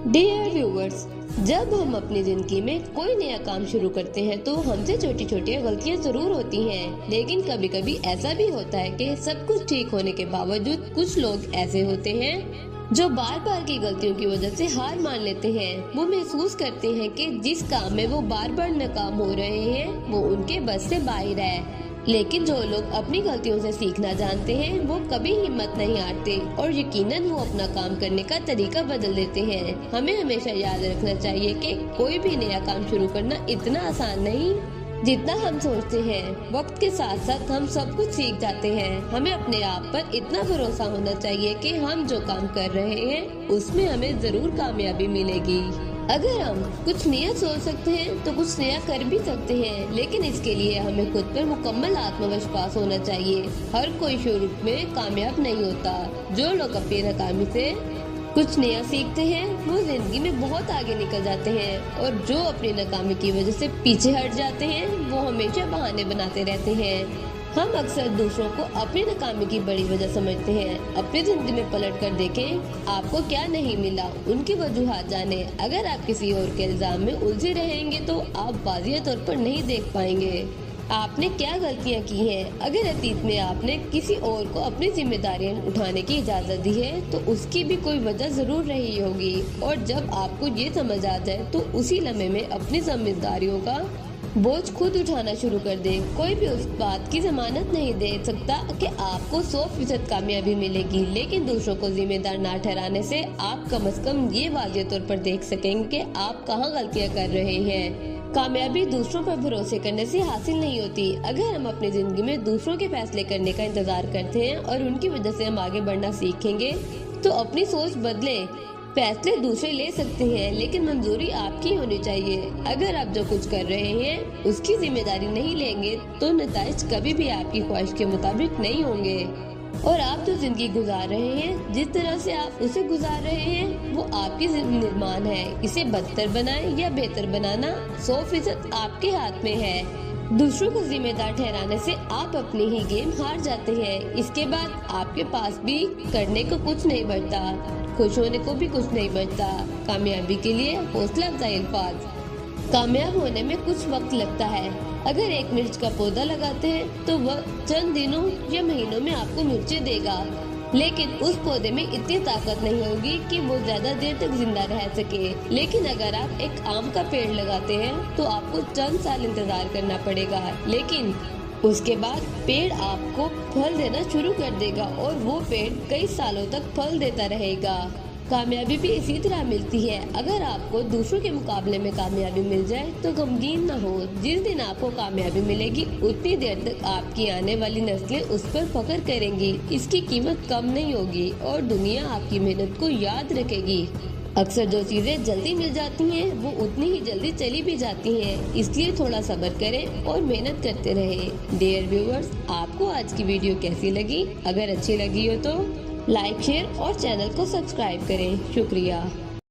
Dear viewers, जब हम अपनी जिंदगी में कोई नया काम शुरू करते हैं तो हमसे छोटी छोटी गलतियां जरूर होती हैं, लेकिन कभी कभी ऐसा भी होता है कि सब कुछ ठीक होने के बावजूद कुछ लोग ऐसे होते हैं जो बार बार की गलतियों की वजह से हार मान लेते हैं। वो महसूस करते हैं कि जिस काम में वो बार बार नाकाम हो रहे हैं वो उनके बस से बाहर है। लेकिन जो लोग अपनी गलतियों से सीखना जानते हैं वो कभी हिम्मत नहीं हारते और यकीनन वो अपना काम करने का तरीका बदल देते हैं। हमें हमेशा याद रखना चाहिए कि कोई भी नया काम शुरू करना इतना आसान नहीं जितना हम सोचते हैं। वक्त के साथ साथ हम सब कुछ सीख जाते हैं। हमें अपने आप पर इतना भरोसा होना चाहिए कि हम जो काम कर रहे हैं उसमें हमें जरूर कामयाबी मिलेगी। अगर हम कुछ नया सोच सकते हैं तो कुछ नया कर भी सकते हैं, लेकिन इसके लिए हमें खुद पर मुकम्मल आत्मविश्वास होना चाहिए। हर कोई शुरू में कामयाब नहीं होता। जो लोग अपनी नाकामी से कुछ नया सीखते हैं वो जिंदगी में बहुत आगे निकल जाते हैं, और जो अपनी नाकामी की वजह से पीछे हट जाते हैं वो हमेशा बहाने बनाते रहते हैं। हम अक्सर दूसरों को अपनी नाकामी की बड़ी वजह समझते हैं। अपनी जिंदगी में पलट कर देखें, आपको क्या नहीं मिला, उनकी वजूहात जाने। अगर आप किसी और के इल्जाम में उलझे रहेंगे तो आप वाज़िह तौर पर नहीं देख पाएंगे आपने क्या गलतियां की हैं। अगर अतीत में आपने किसी और को अपनी जिम्मेदारियां उठाने की इजाजत दी है तो उसकी भी कोई वजह जरूर रही होगी, और जब आपको ये समझ आ जाए तो उसी लम्हे में अपनी जिम्मेदारियों का बोझ खुद उठाना शुरू कर दे। कोई भी उस बात की जमानत नहीं दे सकता कि आपको 100% कामयाबी मिलेगी, लेकिन दूसरों को जिम्मेदार ना ठहराने से आप कम से कम ये वाज़िह तौर पर देख सकेंगे कि आप कहाँ गलतियाँ कर रहे हैं। कामयाबी दूसरों पर भरोसे करने से हासिल नहीं होती। अगर हम अपनी जिंदगी में दूसरों के फैसले करने का इंतजार करते हैं और उनकी वजह से हम आगे बढ़ना सीखेंगे तो अपनी सोच बदले। फैसले दूसरे ले सकते हैं, लेकिन मंजूरी आपकी होनी चाहिए। अगर आप जो कुछ कर रहे हैं उसकी जिम्मेदारी नहीं लेंगे तो नतीजे कभी भी आपकी ख्वाहिश के मुताबिक नहीं होंगे, और आप जो जिंदगी गुजार रहे हैं, जिस तरह से आप उसे गुजार रहे हैं वो आपकी निर्माण है। इसे बदतर बनाए या बेहतर बनाना 100% आपके हाथ में है। दूसरों को जिम्मेदार ठहराने से आप अपनी ही गेम हार जाते हैं। इसके बाद आपके पास भी करने को कुछ नहीं बचता, खुश होने को भी कुछ नहीं बचता। कामयाबी के लिए हौसला अफजाई अल्फाज। कामयाब होने में कुछ वक्त लगता है। अगर एक मिर्च का पौधा लगाते हैं तो वह चंद दिनों या महीनों में आपको मिर्चें देगा, लेकिन उस पौधे में इतनी ताकत नहीं होगी कि वो ज्यादा देर तक जिंदा रह सके। लेकिन अगर आप एक आम का पेड़ लगाते हैं तो आपको चंद साल इंतजार करना पड़ेगा, लेकिन उसके बाद पेड़ आपको फल देना शुरू कर देगा और वो पेड़ कई सालों तक फल देता रहेगा। कामयाबी भी इसी तरह मिलती है। अगर आपको दूसरों के मुकाबले में कामयाबी मिल जाए तो गमगीन न हो। जिस दिन आपको कामयाबी मिलेगी उतनी देर तक आपकी आने वाली नस्लें उस पर फख्र करेंगी। इसकी कीमत कम नहीं होगी और दुनिया आपकी मेहनत को याद रखेगी। अक्सर जो चीजें जल्दी मिल जाती हैं वो उतनी ही जल्दी चली भी जाती हैं, इसलिए थोड़ा सब्र करें और मेहनत करते रहें। डियर व्यूवर्स, आपको आज की वीडियो कैसी लगी? अगर अच्छी लगी हो तो लाइक, शेयर और चैनल को सब्सक्राइब करें। शुक्रिया।